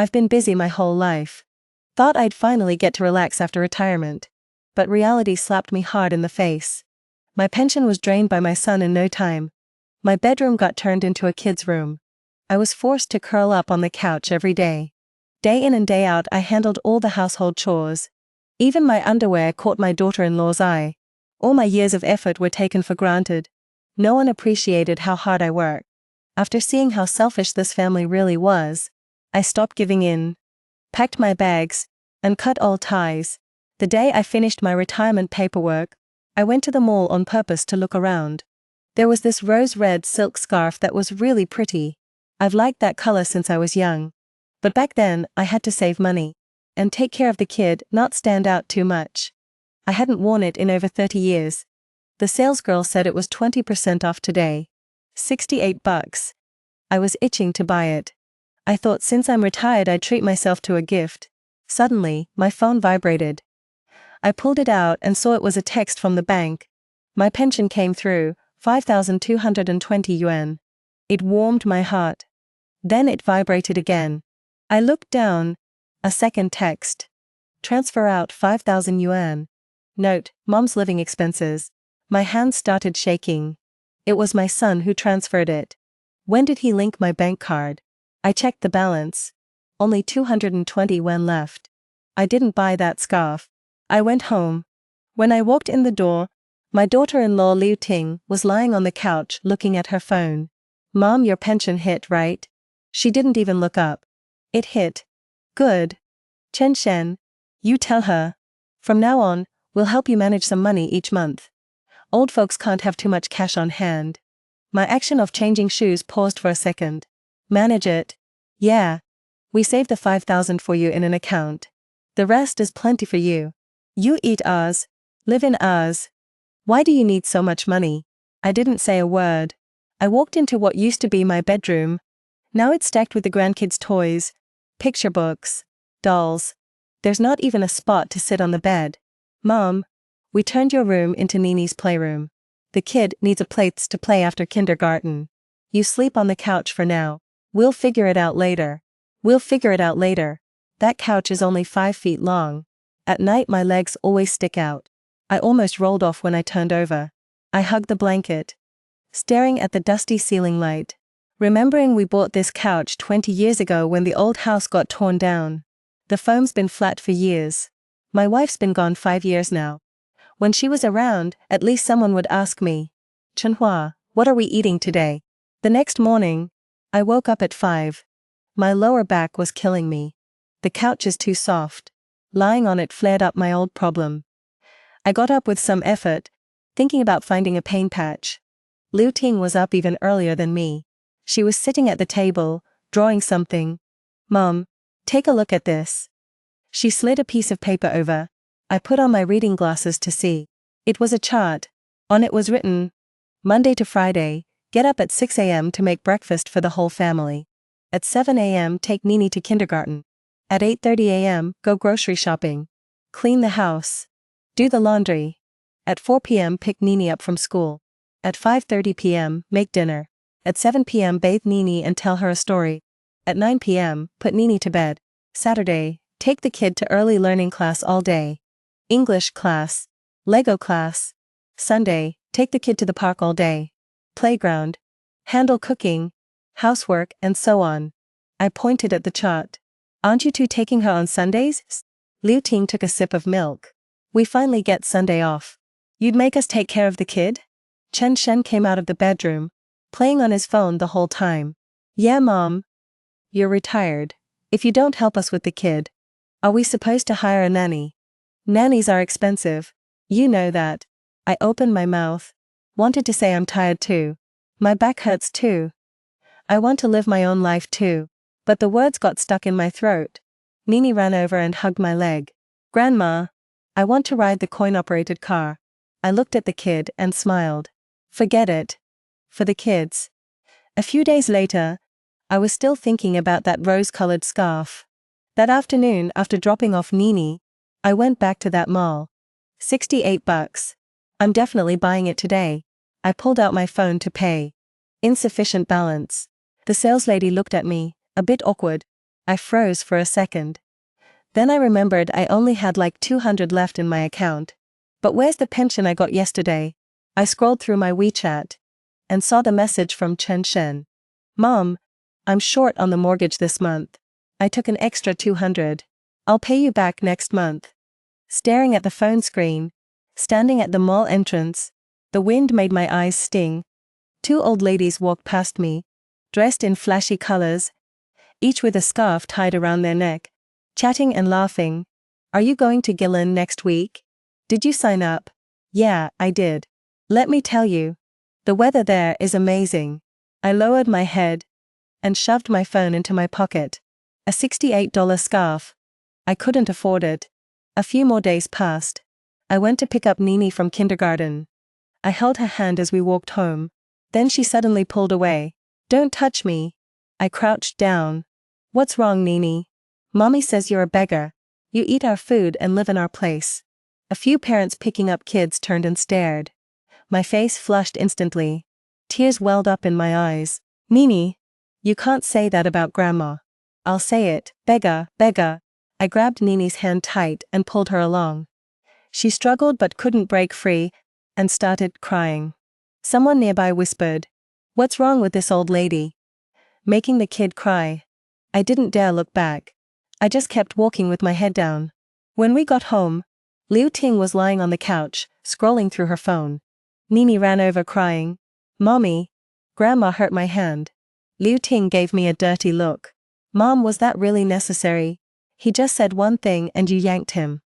I've been busy my whole life. Thought I'd finally get to relax after retirement. But reality slapped me hard in the face. My pension was drained by my son in no time. My bedroom got turned into a kid's room. I was forced to curl up on the couch every day. Day in and day out I handled all the household chores. Even my underwear caught my daughter-in-law's eye. All my years of effort were taken for granted. No one appreciated how hard I worked. After seeing how selfish this family really was, I stopped giving in, packed my bags, and cut all ties. The day I finished my retirement paperwork, I went to the mall on purpose to look around. There was this rose-red silk scarf that was really pretty. I've liked that color since I was young. But back then, I had to save money and take care of the kid, not stand out too much. I hadn't worn it in over 30 years. The salesgirl said it was 20% off today. $68. I was itching to buy it. I thought since I'm retired I'd treat myself to a gift. Suddenly, my phone vibrated. I pulled it out and saw it was a text from the bank. My pension came through, 5,220 yuan. It warmed my heart. Then it vibrated again. I looked down. A second text. Transfer out 5,000 yuan. Note, Mom's living expenses. My hands started shaking. It was my son who transferred it. When did he link my bank card? I checked the balance. Only 220 yuan left. I didn't buy that scarf. I went home. When I walked in the door, my daughter-in-law Liu Ting was lying on the couch looking at her phone. Mom, your pension hit, right? She didn't even look up. It hit. Good. Chen Shen, you tell her. From now on, we'll help you manage some money each month. Old folks can't have too much cash on hand. My action of changing shoes paused for a second. Manage it. Yeah. We saved the 5,000 for you in an account. The rest is plenty for you. You eat ours. Live in ours. Why do you need so much money? I didn't say a word. I walked into what used to be my bedroom. Now it's stacked with the grandkids' toys, picture books, dolls. There's not even a spot to sit on the bed. Mom, we turned your room into Nini's playroom. The kid needs a place to play after kindergarten. You sleep on the couch for now. We'll figure it out later. We'll figure it out later. That couch is only 5 feet long. At night my legs always stick out. I almost rolled off when I turned over. I hugged the blanket, staring at the dusty ceiling light, remembering we bought this couch 20 years ago when the old house got torn down. The foam's been flat for years. My wife's been gone 5 years now. When she was around, at least someone would ask me, Chenhua, what are we eating today? The next morning, I woke up at 5. My lower back was killing me. The couch is too soft. Lying on it flared up my old problem. I got up with some effort, thinking about finding a pain patch. Liu Ting was up even earlier than me. She was sitting at the table, drawing something. Mom, take a look at this. She slid a piece of paper over. I put on my reading glasses to see. It was a chart. On it was written, Monday to Friday, get up at 6 a.m. to make breakfast for the whole family. At 7 a.m. take Nini to kindergarten. At 8:30 a.m. go grocery shopping. Clean the house. Do the laundry. At 4 p.m. pick Nini up from school. At 5:30 p.m. make dinner. At 7 p.m. bathe Nini and tell her a story. At 9 p.m. put Nini to bed. Saturday, take the kid to early learning class all day. English class. Lego class. Sunday, take the kid to the park all day. Playground. Handle cooking. Housework, and so on. I pointed at the chart. Aren't you two taking her on Sundays? Liu Ting took a sip of milk. We finally get Sunday off. You'd make us take care of the kid? Chen Shen came out of the bedroom, playing on his phone the whole time. Yeah, Mom. You're retired. If you don't help us with the kid, are we supposed to hire a nanny? Nannies are expensive. You know that. I opened my mouth. Wanted to say I'm tired too. My back hurts too. I want to live my own life too. But the words got stuck in my throat. Nini ran over and hugged my leg. Grandma, I want to ride the coin-operated car. I looked at the kid and smiled. Forget it. For the kids. A few days later, I was still thinking about that rose-colored scarf. That afternoon, after dropping off Nini, I went back to that mall. $68. I'm definitely buying it today. I pulled out my phone to pay. Insufficient balance. The saleslady looked at me, a bit awkward. I froze for a second. Then I remembered I only had like 200 left in my account. But where's the pension I got yesterday? I scrolled through my WeChat and saw the message from Chen Shen. Mom, I'm short on the mortgage this month. I took an extra 200. I'll pay you back next month. Staring at the phone screen, standing at the mall entrance, the wind made my eyes sting. Two old ladies walked past me, dressed in flashy colors, each with a scarf tied around their neck, chatting and laughing. Are you going to Gillen next week? Did you sign up? Yeah, I did. Let me tell you, the weather there is amazing. I lowered my head and shoved my phone into my pocket. A $68 scarf. I couldn't afford it. A few more days passed. I went to pick up Nini from kindergarten. I held her hand as we walked home. Then she suddenly pulled away. Don't touch me. I crouched down. What's wrong, Nini? Mommy says you're a beggar. You eat our food and live in our place. A few parents picking up kids turned and stared. My face flushed instantly. Tears welled up in my eyes. Nini, you can't say that about Grandma. I'll say it, beggar, beggar. I grabbed Nini's hand tight and pulled her along. She struggled but couldn't break free, and started crying. Someone nearby whispered, "What's wrong with this old lady?" Making the kid cry. I didn't dare look back. I just kept walking with my head down. When we got home, Liu Ting was lying on the couch, scrolling through her phone. Nini ran over crying. Mommy, Grandma hurt my hand. Liu Ting gave me a dirty look. Mom, was that really necessary? He just said one thing and you yanked him.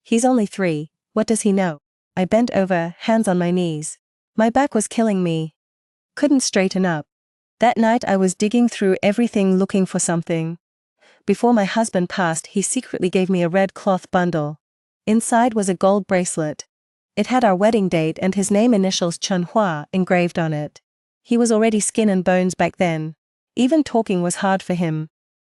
He's only 3, what does he know? I bent over, hands on my knees. My back was killing me. Couldn't straighten up. That night I was digging through everything looking for something. Before my husband passed, he secretly gave me a red cloth bundle. Inside was a gold bracelet. It had our wedding date and his name initials Chunhua engraved on it. He was already skin and bones back then. Even talking was hard for him.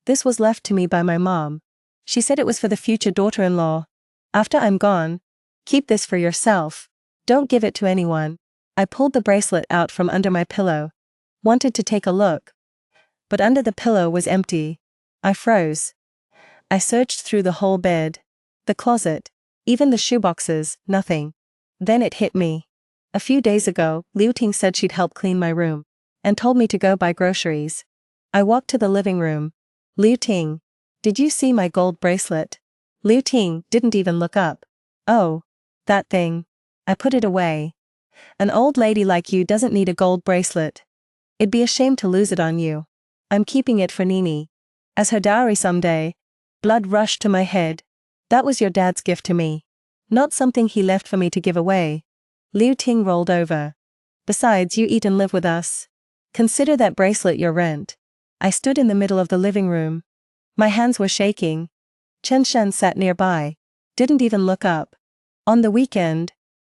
This was left to me by my mom. She said it was for the future daughter-in-law. After I'm gone, keep this for yourself. Don't give it to anyone. I pulled the bracelet out from under my pillow. Wanted to take a look. But under the pillow was empty. I froze. I searched through the whole bed, the closet, even the shoeboxes, nothing. Then it hit me. A few days ago, Liu Ting said she'd help clean my room, and told me to go buy groceries. I walked to the living room. Liu Ting, did you see my gold bracelet? Liu Ting didn't even look up. Oh, that thing. I put it away. An old lady like you doesn't need a gold bracelet. It'd be a shame to lose it on you. I'm keeping it for Nini. As her dowry someday. Blood rushed to my head. That was your dad's gift to me. Not something he left for me to give away. Liu Ting rolled over. Besides, you eat and live with us. Consider that bracelet your rent. I stood in the middle of the living room. My hands were shaking. Chen Shen sat nearby. Didn't even look up. On the weekend,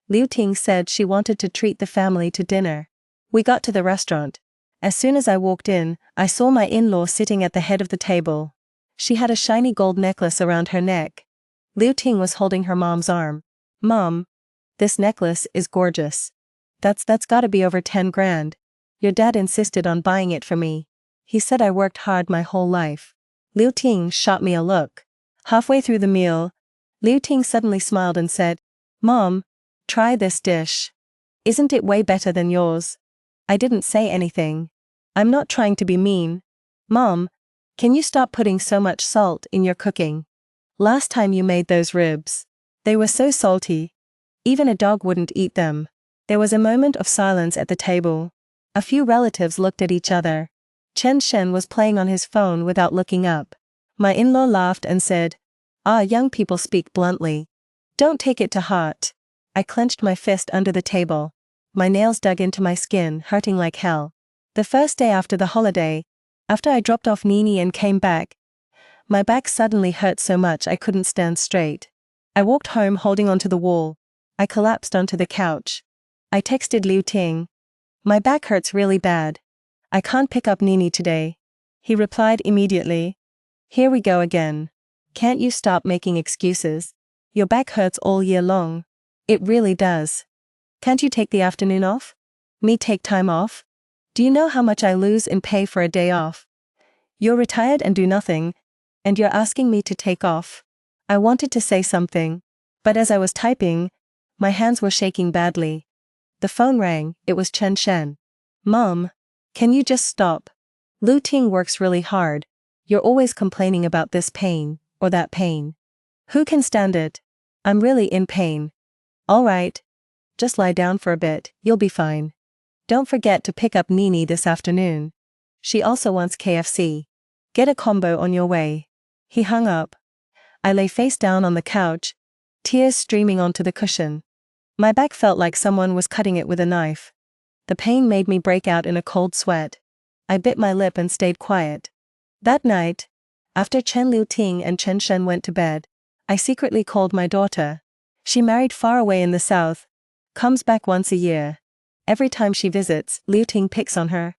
Liu Ting said she wanted to treat the family to dinner. We got to the restaurant. As soon as I walked in, I saw my in-law sitting at the head of the table. She had a shiny gold necklace around her neck. Liu Ting was holding her mom's arm. Mom, this necklace is gorgeous. That's gotta be over 10 grand. Your dad insisted on buying it for me. He said I worked hard my whole life. Liu Ting shot me a look. Halfway through the meal, Liu Ting suddenly smiled and said, Mom, try this dish. Isn't it way better than yours? I didn't say anything. I'm not trying to be mean. Mom, can you stop putting so much salt in your cooking? Last time you made those ribs, they were so salty. Even a dog wouldn't eat them. There was a moment of silence at the table. A few relatives looked at each other. Chen Shen was playing on his phone without looking up. My in-law laughed and said, young people speak bluntly. Don't take it to heart. I clenched my fist under the table. My nails dug into my skin, hurting like hell. The first day after the holiday, after I dropped off Nini and came back, my back suddenly hurt so much I couldn't stand straight. I walked home holding onto the wall. I collapsed onto the couch. I texted Liu Ting. My back hurts really bad. I can't pick up Nini today. He replied immediately. Here we go again. Can't you stop making excuses? Your back hurts all year long. It really does. Can't you take the afternoon off? Me take time off? Do you know how much I lose in pay for a day off? You're retired and do nothing, And you're asking me to take off? I wanted to say something, but as I was typing, my hands were shaking badly. The phone rang. It was Chen Shen. Mom, can you just stop? Liu Ting works really hard. You're always complaining about this pain, or that pain. Who can stand it? I'm really in pain. All right. Just lie down for a bit, you'll be fine. Don't forget to pick up Nini this afternoon. She also wants KFC. Get a combo on your way. He hung up. I lay face down on the couch, tears streaming onto the cushion. My back felt like someone was cutting it with a knife. The pain made me break out in a cold sweat. I bit my lip and stayed quiet. That night, after Chen Liu Ting and Chen Shen went to bed, I secretly called my daughter. She married far away in the south, comes back once a year. Every time she visits, Liu Ting picks on her.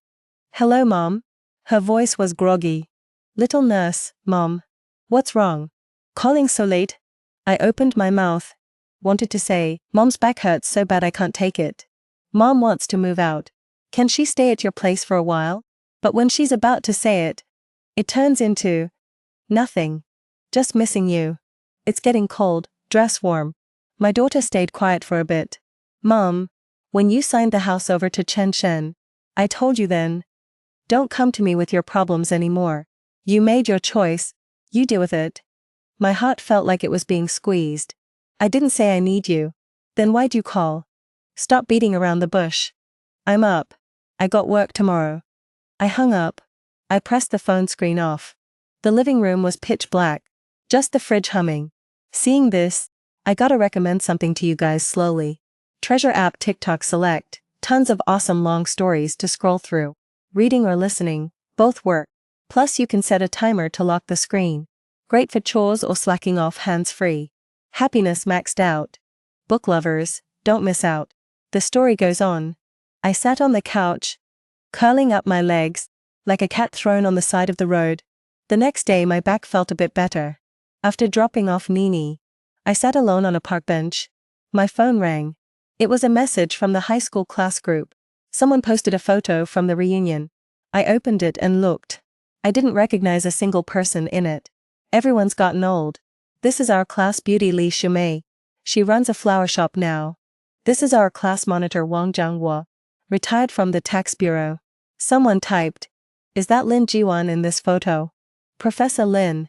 Hello, Mom. Her voice was groggy. Little nurse, Mom. What's wrong? Calling so late? I opened my mouth. Wanted to say, Mom's back hurts so bad I can't take it. Mom wants to move out. Can she stay at your place for a while? But when she's about to say it, it turns into nothing. Just missing you. It's getting cold, dress warm. My daughter stayed quiet for a bit. Mom, when you signed the house over to Chen Shen, I told you then. Don't come to me with your problems anymore. You made your choice, you deal with it. My heart felt like it was being squeezed. I didn't say I need you. Then why'd you call? Stop beating around the bush. I'm up. I got work tomorrow. I hung up. I pressed the phone screen off. The living room was pitch black. Just the fridge humming. Seeing this, I gotta recommend something to you guys slowly. Treasure app TikTok Select. Tons of awesome long stories to scroll through. Reading or listening, both work. Plus you can set a timer to lock the screen. Great for chores or slacking off hands-free. Happiness maxed out. Book lovers, don't miss out. The story goes on. I sat on the couch, curling up my legs, like a cat thrown on the side of the road. The next day my back felt a bit better. After dropping off Nini, I sat alone on a park bench. My phone rang. It was a message from the high school class group. Someone posted a photo from the reunion. I opened it and looked. I didn't recognize a single person in it. Everyone's gotten old. This is our class beauty Li Shumei. She runs a flower shop now. This is our class monitor Wang Zhanghua. Retired from the tax bureau. Someone typed. Is that Lin Jiwan in this photo? Professor Lin.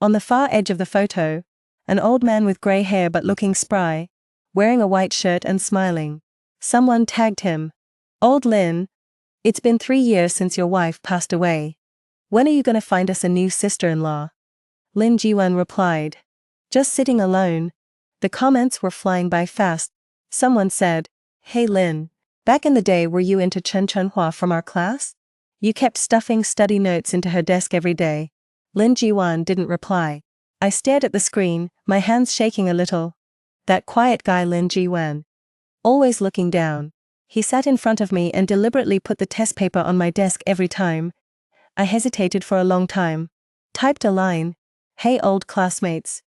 On the far edge of the photo, an old man with grey hair but looking spry, wearing a white shirt and smiling. Someone tagged him. Old Lin. It's been 3 years since your wife passed away. When are you gonna find us a new sister-in-law? Lin Jiwan replied. Just sitting alone. The comments were flying by fast. Someone said, Hey Lin, back in the day were you into Chen Chunhua from our class? You kept stuffing study notes into her desk every day. Lin Jiwan didn't reply. I stared at the screen, my hands shaking a little. That quiet guy Lin Jiwan. Always looking down. He sat in front of me and deliberately put the test paper on my desk every time. I hesitated for a long time. Typed a line. Hey old classmates.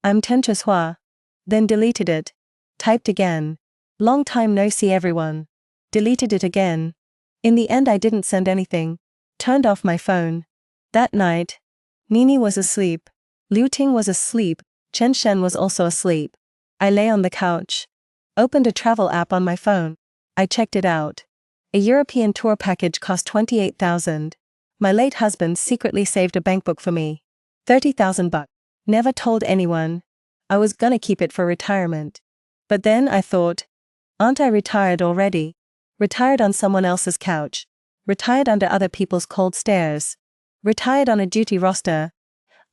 I'm Chen Chunhua. Then deleted it. Typed again. Long time no see everyone. Deleted it again. In the end I didn't send anything. Turned off my phone. That night, Nini was asleep. Liu Ting was asleep. Chen Shen was also asleep. I lay on the couch. Opened a travel app on my phone. I checked it out. A European tour package cost 28,000. My late husband secretly saved a bankbook for me. 30,000 bucks. Never told anyone. I was gonna keep it for retirement. But then I thought, aren't I retired already? Retired on someone else's couch. Retired under other people's cold stares. Retired on a duty roster.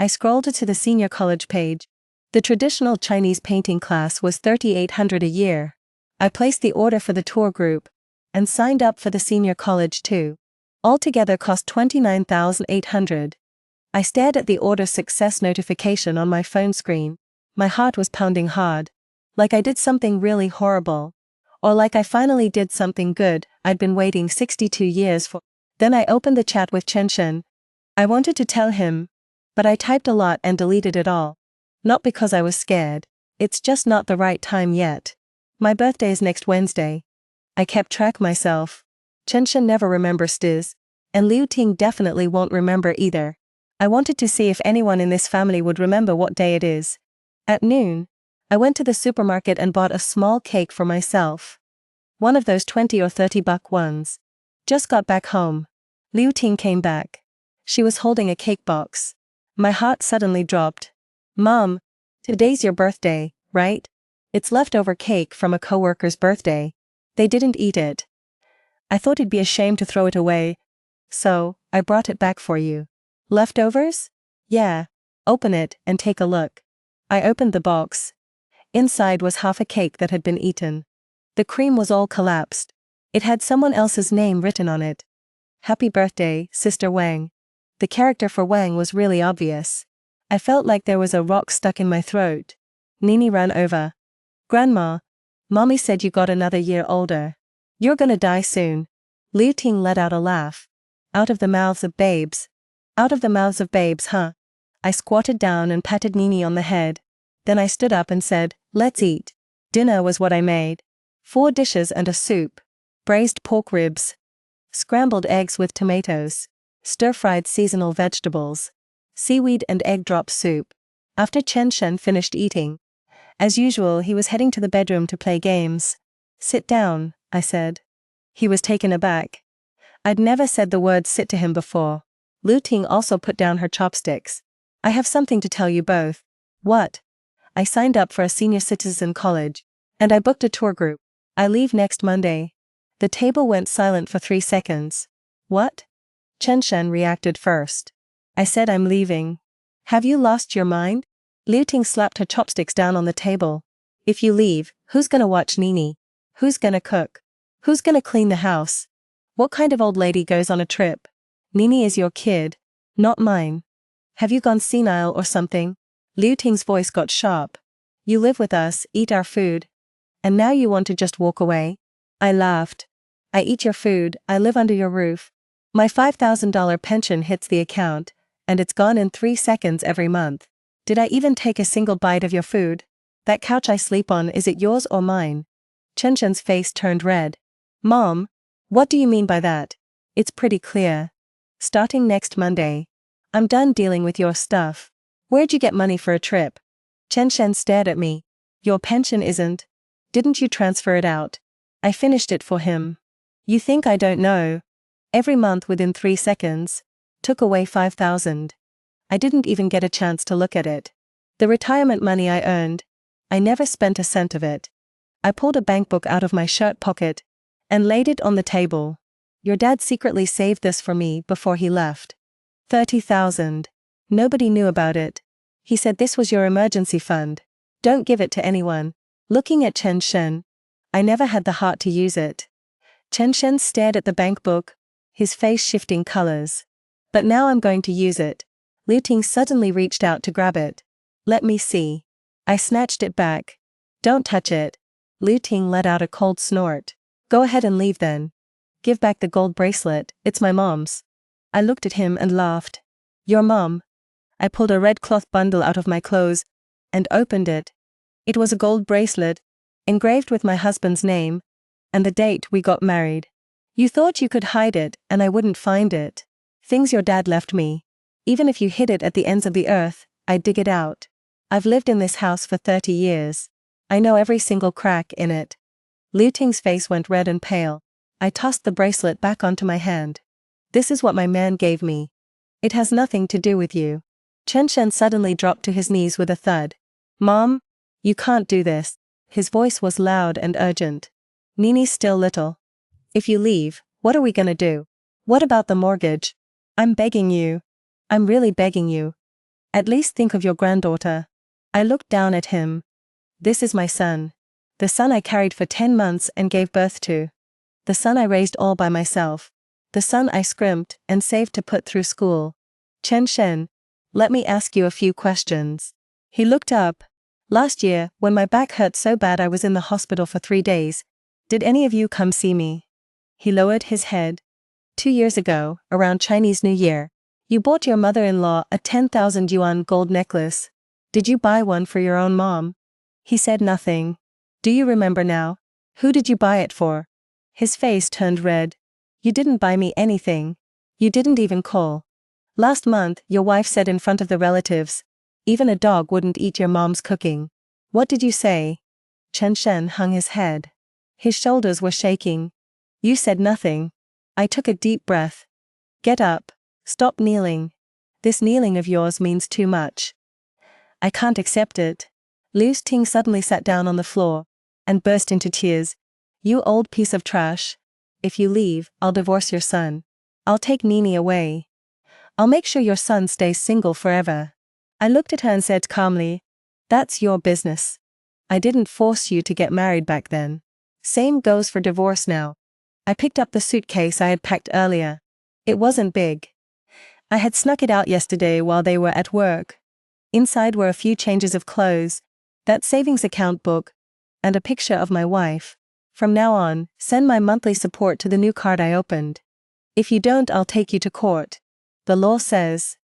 I scrolled to the senior college page. The traditional Chinese painting class was 3,800 a year. I placed the order for the tour group, and signed up for the senior college too. Altogether cost 29,800. I stared at the order success notification on my phone screen. My heart was pounding hard. Like I did something really horrible. Or like I finally did something good I'd been waiting 62 years for. Then I opened the chat with Chen Shen. I wanted to tell him, but I typed a lot and deleted it all. Not because I was scared. It's just not the right time yet. My birthday is next Wednesday. I kept track myself. Chen Shen never remembers this, and Liu Ting definitely won't remember either. I wanted to see if anyone in this family would remember what day it is. At noon, I went to the supermarket and bought a small cake for myself. One of those 20 or 30 buck ones. Just got back home. Liu Ting came back. She was holding a cake box. My heart suddenly dropped. Mom, today's your birthday, right? It's leftover cake from a coworker's birthday. They didn't eat it. I thought it'd be a shame to throw it away. So, I brought it back for you. Leftovers? Yeah. Open it and take a look. I opened the box. Inside was half a cake that had been eaten. The cream was all collapsed. It had someone else's name written on it. Happy birthday, Sister Wang. The character for Wang was really obvious. I felt like there was a rock stuck in my throat. Nini ran over. Grandma, Mommy said you got another year older. You're gonna die soon. Liu Ting let out a laugh. Out of the mouths of babes. Out of the mouths of babes, huh? I squatted down and patted Nini on the head. Then I stood up and said, let's eat. Dinner was what I made. 4 dishes and a soup. Braised pork ribs. Scrambled eggs with tomatoes. Stir-fried seasonal vegetables. Seaweed and egg drop soup. After Chen Shen finished eating, as usual, he was heading to the bedroom to play games. Sit down, I said. He was taken aback. I'd never said the word sit to him before. Liu Ting also put down her chopsticks. I have something to tell you both. What? I signed up for a senior citizen college. And I booked a tour group. I leave next Monday. The table went silent for 3 seconds. What? Chen Shen reacted first. I said I'm leaving. Have you lost your mind? Liu Ting slapped her chopsticks down on the table. If you leave, who's gonna watch Nini? Who's gonna cook? Who's gonna clean the house? What kind of old lady goes on a trip? Nini is your kid, not mine. Have you gone senile or something? Liu Ting's voice got sharp. You live with us, eat our food. And now you want to just walk away? I laughed. I eat your food, I live under your roof. My $5,000 pension hits the account, and it's gone in 3 seconds every month. Did I even take a single bite of your food? That couch I sleep on, is it yours or mine? Chen Shen's face turned red. Mom, what do you mean by that? It's pretty clear. Starting next Monday. I'm done dealing with your stuff. Where'd you get money for a trip? Chen Shen stared at me. Your pension isn't. Didn't you transfer it out? I finished it for him. You think I don't know? Every month within 3 seconds. Took away 5,000. I didn't even get a chance to look at it. The retirement money I earned. I never spent a cent of it. I pulled a bank book out of my shirt pocket and laid it on the table. Your dad secretly saved this for me before he left. 30,000. Nobody knew about it. He said this was your emergency fund. Don't give it to anyone. Looking at Chen Shen. I never had the heart to use it. Chen Shen stared at the bank book, his face shifting colors. But now I'm going to use it. Liu Ting suddenly reached out to grab it. Let me see. I snatched it back. Don't touch it. Liu Ting let out a cold snort. Go ahead and leave then. Give back the gold bracelet, it's my mom's. I looked at him and laughed. Your mom? I pulled a red cloth bundle out of my clothes and opened it. It was a gold bracelet, engraved with my husband's name, and the date we got married. You thought you could hide it and I wouldn't find it. Things your dad left me. Even if you hid it at the ends of the earth, I'd dig it out. I've lived in this house for 30 years. I know every single crack in it. Liu Ting's face went red and pale. I tossed the bracelet back onto my hand. This is what my man gave me. It has nothing to do with you. Chen Shen suddenly dropped to his knees with a thud. Mom? You can't do this. His voice was loud and urgent. Nini's still little. If you leave, what are we gonna do? What about the mortgage? I'm begging you. I'm really begging you. At least think of your granddaughter. I looked down at him. This is my son. The son I carried for 10 months and gave birth to. The son I raised all by myself. The son I scrimped and saved to put through school. Chen Shen, let me ask you a few questions. He looked up. Last year, when my back hurt so bad I was in the hospital for 3 days, did any of you come see me? He lowered his head. 2 years ago, around Chinese New Year, you bought your mother-in-law a 10,000 yuan gold necklace. Did you buy one for your own mom? He said nothing. Do you remember now? Who did you buy it for? His face turned red. You didn't buy me anything. You didn't even call. Last month, your wife said in front of the relatives, even a dog wouldn't eat your mom's cooking. What did you say? Chen Shen hung his head. His shoulders were shaking. You said nothing. I took a deep breath. Get up. Stop kneeling. This kneeling of yours means too much. I can't accept it. Liu Ting suddenly sat down on the floor and burst into tears. You old piece of trash. If you leave, I'll divorce your son. I'll take Nini away. I'll make sure your son stays single forever. I looked at her and said calmly, that's your business. I didn't force you to get married back then. Same goes for divorce now. I picked up the suitcase I had packed earlier. It wasn't big. I had snuck it out yesterday while they were at work. Inside were a few changes of clothes, that savings account book, and a picture of my wife. From now on, send my monthly support to the new card I opened. If you don't, I'll take you to court. The law says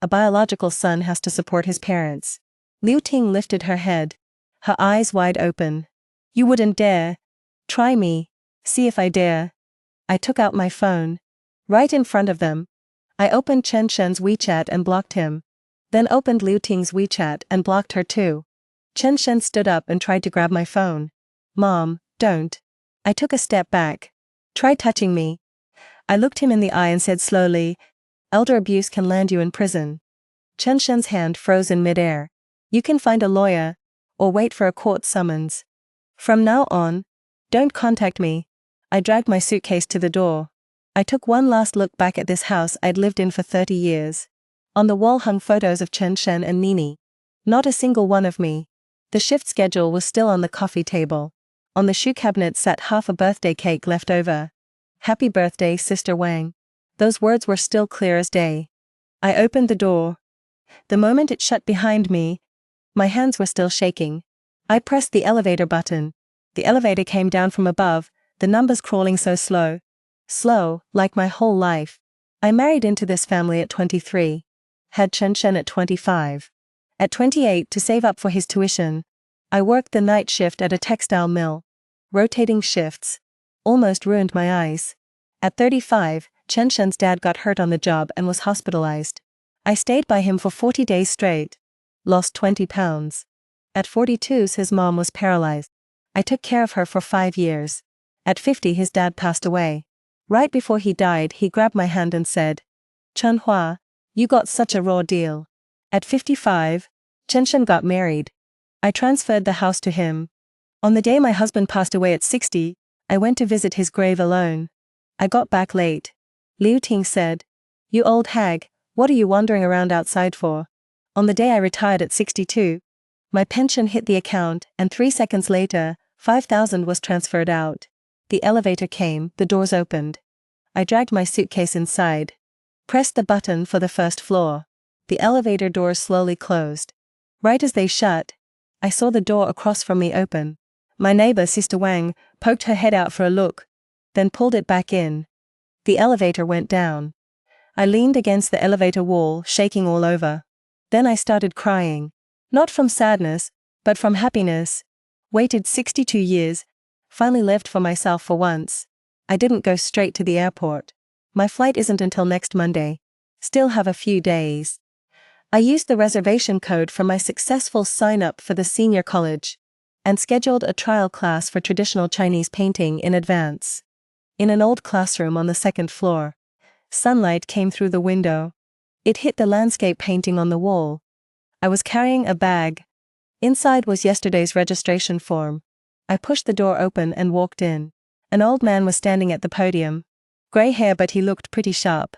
a biological son has to support his parents. Liu Ting lifted her head, her eyes wide open. You wouldn't dare. Try me. See if I dare. I took out my phone. Right in front of them. I opened Chen Shen's WeChat and blocked him. Then opened Liu Ting's WeChat and blocked her too. Chen Shen stood up and tried to grab my phone. Mom, don't. I took a step back. Try touching me. I looked him in the eye and said slowly, elder abuse can land you in prison. Chen Shen's hand froze in midair. You can find a lawyer, or wait for a court summons. From now on, don't contact me. I dragged my suitcase to the door. I took one last look back at this house I'd lived in for 30 years. On the wall hung photos of Chen Shen and Nini. Not a single one of me. The shift schedule was still on the coffee table. On the shoe cabinet sat half a birthday cake left over. Happy birthday, Sister Wang. Those words were still clear as day. I opened the door. The moment it shut behind me, my hands were still shaking. I pressed the elevator button. The elevator came down from above, the numbers crawling so slow. Slow, like my whole life. I married into this family at 23. Had Chen Shen at 25. At 28, to save up for his tuition, I worked the night shift at a textile mill. Rotating shifts. Almost ruined my eyes. At 35, Chen Shen's dad got hurt on the job and was hospitalized. I stayed by him for 40 days straight. Lost 20 pounds. At 42, his mom was paralyzed. I took care of her for 5 years. At 50, his dad passed away. Right before he died, he grabbed my hand and said, Chen Hua, you got such a raw deal. At 55, Chen Shen got married. I transferred the house to him. On the day my husband passed away at 60, I went to visit his grave alone. I got back late. Liu Ting said, you old hag, what are you wandering around outside for? On the day I retired at 62, my pension hit the account and 3 seconds later, 5,000 was transferred out. The elevator came, the doors opened. I dragged my suitcase inside. Pressed the button for the first floor. The elevator doors slowly closed. Right as they shut, I saw the door across from me open. My neighbor, Sister Wang, poked her head out for a look, then pulled it back in. The elevator went down. I leaned against the elevator wall, shaking all over. Then I started crying. Not from sadness, but from happiness. Waited 62 years, finally lived for myself for once. I didn't go straight to the airport. My flight isn't until next Monday. Still have a few days. I used the reservation code from my successful sign-up for the senior college, and scheduled a trial class for traditional Chinese painting in advance. In an old classroom on the second floor. Sunlight came through the window. It hit the landscape painting on the wall. I was carrying a bag. Inside was yesterday's registration form. I pushed the door open and walked in. An old man was standing at the podium. Grey hair, but he looked pretty sharp.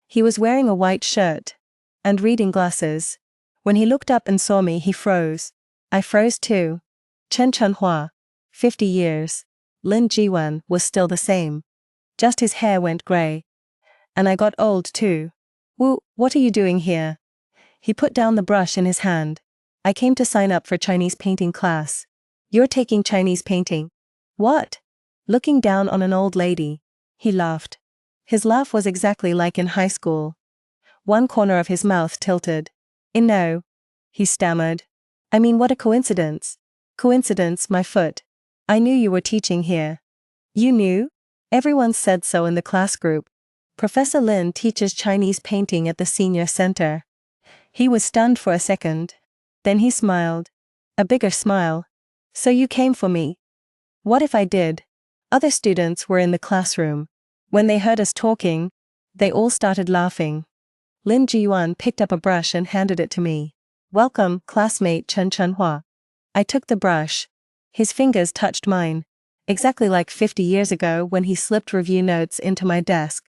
He was wearing a white shirt and reading glasses. When he looked up and saw me, he froze. I froze too. Chen Hua. 50 years. Lin Jiwan was still the same. Just his hair went grey. And I got old too. Wu, what are you doing here? He put down the brush in his hand. I came to sign up for Chinese painting class. You're taking Chinese painting? What? Looking down on an old lady. He laughed. His laugh was exactly like in high school. One corner of his mouth tilted. No. He stammered. I mean, what a coincidence. Coincidence, my foot. I knew you were teaching here. You knew? Everyone said so in the class group. Professor Lin teaches Chinese painting at the senior center. He was stunned for a second. Then he smiled. A bigger smile. So you came for me? What if I did? Other students were in the classroom. When they heard us talking, they all started laughing. Lin Jiyuan picked up a brush and handed it to me. Welcome, classmate Chen Chenhua. I took the brush. His fingers touched mine. Exactly like 50 years ago when he slipped review notes into my desk.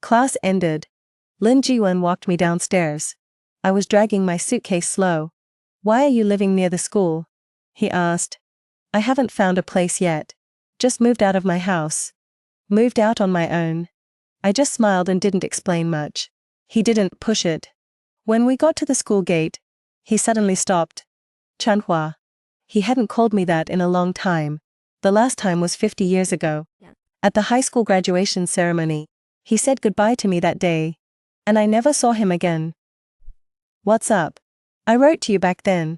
Class ended. Lin Jiyuan walked me downstairs. I was dragging my suitcase slow. Why are you living near the school? He asked. I haven't found a place yet. Just moved out of my house. Moved out on my own. I just smiled and didn't explain much. He didn't push it. When we got to the school gate, he suddenly stopped. Chanhua. He hadn't called me that in a long time. The last time was 50 years ago. Yeah. At the high school graduation ceremony, he said goodbye to me that day. And I never saw him again. What's up? I wrote to you back then.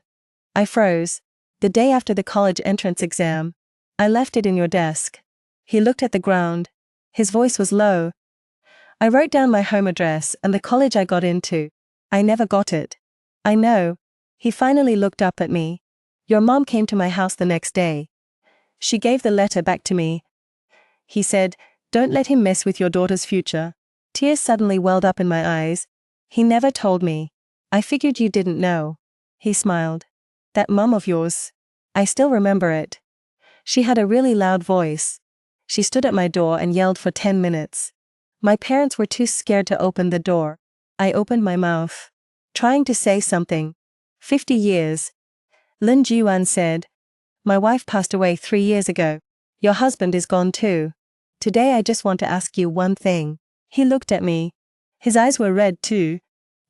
I froze. The day after the college entrance exam. I left it in your desk. He looked at the ground. His voice was low. I wrote down my home address and the college I got into. I never got it. I know. He finally looked up at me. Your mom came to my house the next day. She gave the letter back to me. He said, don't let him mess with your daughter's future. Tears suddenly welled up in my eyes. He never told me. I figured you didn't know. He smiled. That mom of yours. I still remember it. She had a really loud voice. She stood at my door and yelled for 10 minutes. My parents were too scared to open the door. I opened my mouth, trying to say something. 50 years. Lin Jiyuan said. My wife passed away 3 years ago. Your husband is gone too. Today I just want to ask you one thing. He looked at me. His eyes were red too.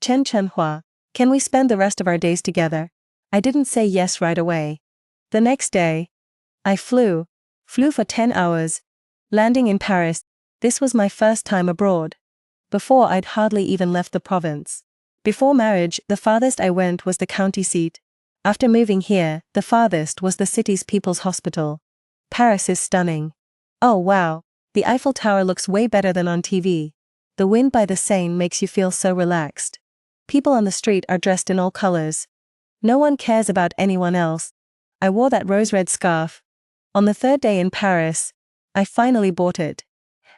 Chen Chenhua, can we spend the rest of our days together? I didn't say yes right away. The next day, I flew for 10 hours, landing in Paris. This was my first time abroad. Before I'd hardly even left the province. Before marriage, the farthest I went was the county seat. After moving here, the farthest was the city's people's hospital. Paris is stunning. Oh wow, the Eiffel Tower looks way better than on TV. The wind by the Seine makes you feel so relaxed. People on the street are dressed in all colors. No one cares about anyone else. I wore that rose-red scarf. On the third day in Paris, I finally bought it.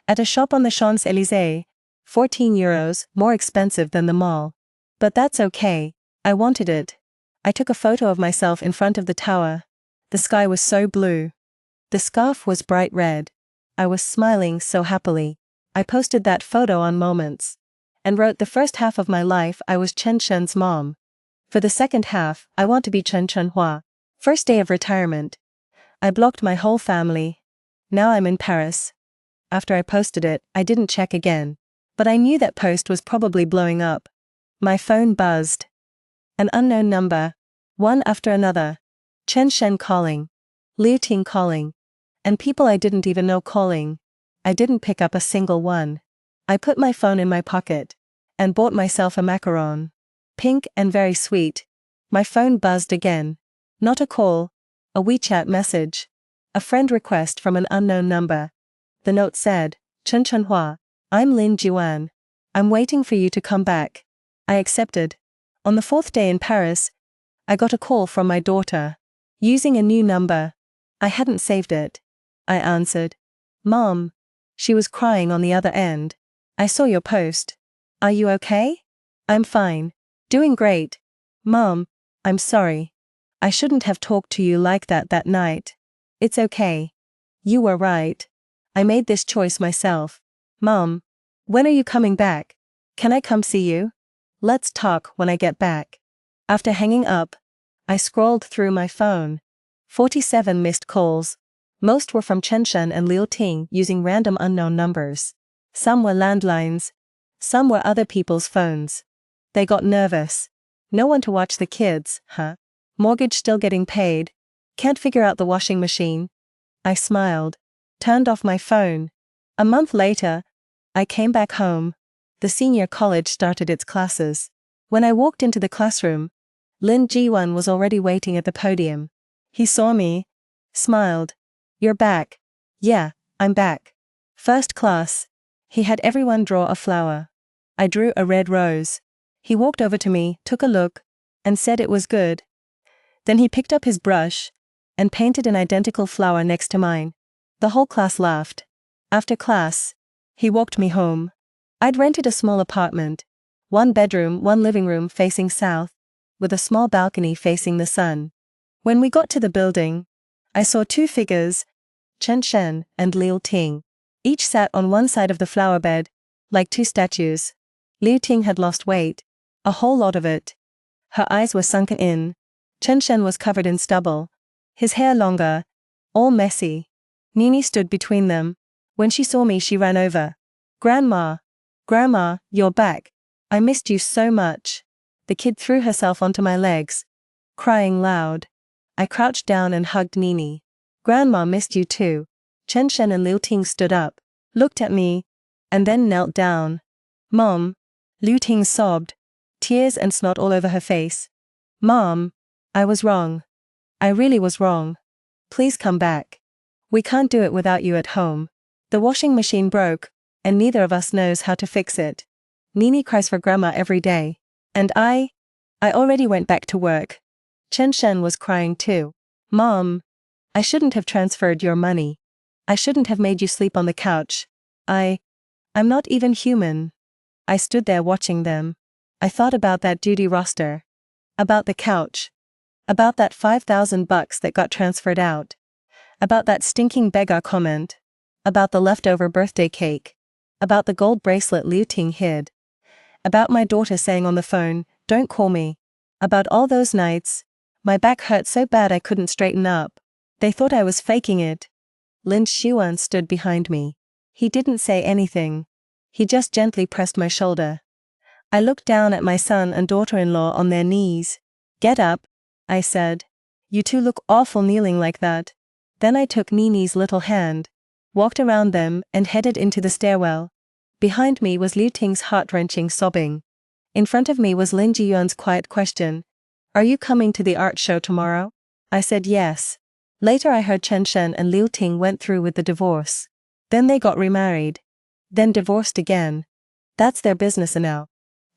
At a shop on the Champs-Élysées, 14 euros, more expensive than the mall. But that's okay, I wanted it. I took a photo of myself in front of the tower. The sky was so blue. The scarf was bright red. I was smiling so happily. I posted that photo on Moments. And wrote the first half of my life I was Chen Shen's mom. For the second half, I want to be Chen Chenhua. First day of retirement. I blocked my whole family. Now I'm in Paris. After I posted it, I didn't check again. But I knew that post was probably blowing up. My phone buzzed. An unknown number. One after another. Chen Shen calling. Liu Ting calling. And people I didn't even know calling. I didn't pick up a single one. I put my phone in my pocket. And bought myself a macaron. Pink and very sweet. My phone buzzed again. Not a call. A WeChat message. A friend request from an unknown number. The note said, Chen Chenhua, I'm Lin Jiyuan. I'm waiting for you to come back. I accepted. On the fourth day in Paris, I got a call from my daughter. Using a new number. I hadn't saved it. I answered. Mom. She was crying on the other end. I saw your post. Are you okay? I'm fine. Doing great. Mom, I'm sorry. I shouldn't have talked to you like that night. It's okay. You were right. I made this choice myself. Mom, when are you coming back? Can I come see you? Let's talk when I get back. After hanging up, I scrolled through my phone. 47 missed calls. Most were from Chen Shen and Liu Ting using random unknown numbers. Some were landlines. Some were other people's phones. They got nervous. No one to watch the kids, huh? Mortgage still getting paid. Can't figure out the washing machine. I smiled. Turned off my phone. A month later, I came back home. The senior college started its classes. When I walked into the classroom, Lin Jiyuan was already waiting at the podium. He saw me. Smiled. You're back. Yeah, I'm back. First class. He had everyone draw a flower. I drew a red rose. He walked over to me, took a look, and said it was good. Then he picked up his brush and painted an identical flower next to mine. The whole class laughed. After class, he walked me home. I'd rented a small apartment, 1 bedroom, 1 living room facing south, with a small balcony facing the sun. When we got to the building, I saw 2 figures, Chen Shen and Liu Ting. Each sat on one side of the flower bed, like 2 statues. Liu Ting had lost weight, a whole lot of it. Her eyes were sunken in. Chen Shen was covered in stubble, his hair longer, all messy. Nini stood between them. When she saw me, she ran over. Grandma, you're back. I missed you so much. The kid threw herself onto my legs, crying loud. I crouched down and hugged Nini. Grandma missed you too. Chen Shen and Liu Ting stood up, looked at me, and then knelt down. Mom, Liu Ting sobbed, tears and snot all over her face. Mom, I was wrong. I really was wrong. Please come back. We can't do it without you at home. The washing machine broke, and neither of us knows how to fix it. Nini cries for grandma every day. And I already went back to work. Chen Shen was crying too. Mom, I shouldn't have transferred your money. I shouldn't have made you sleep on the couch. I'm not even human. I stood there watching them. I thought about that duty roster. About the couch. About that $5,000 that got transferred out. About that stinking beggar comment. About the leftover birthday cake. About the gold bracelet Liu Ting hid. About my daughter saying on the phone, "Don't call me." About all those nights. My back hurt so bad I couldn't straighten up. They thought I was faking it. Lin Xuan stood behind me. He didn't say anything. He just gently pressed my shoulder. I looked down at my son and daughter-in-law on their knees. Get up, I said. You two look awful kneeling like that. Then I took Nini's little hand, walked around them and headed into the stairwell. Behind me was Liu Ting's heart-wrenching sobbing. In front of me was Lin Jiyuan's quiet question. Are you coming to the art show tomorrow? I said yes. Later I heard Chen Shen and Liu Ting went through with the divorce. Then they got remarried. Then divorced again. That's their business now.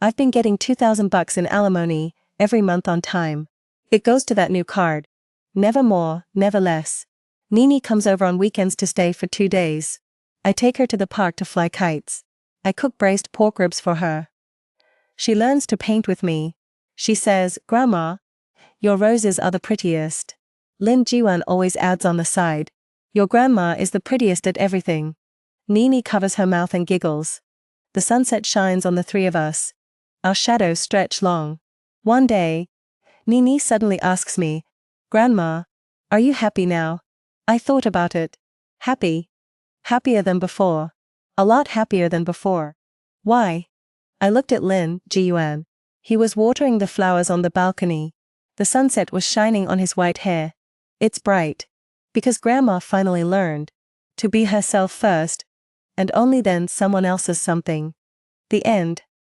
I've been getting $2,000 in alimony every month on time. It goes to that new card. Never more, never less. Nini comes over on weekends to stay for 2 days. I take her to the park to fly kites. I cook braised pork ribs for her. She learns to paint with me. She says, Grandma, your roses are the prettiest. Lin Jiwan always adds on the side. Your grandma is the prettiest at everything. Nini covers her mouth and giggles. The sunset shines on the 3 of us. Our shadows stretch long. One day, Nini suddenly asks me, Grandma, are you happy now? I thought about it. Happy. Happier than before. A lot happier than before. Why? I looked at Lin Jiyuan. He was watering the flowers on the balcony. The sunset was shining on his white hair. It's bright. Because Grandma finally learned to be herself first, and only then someone else's something. The end.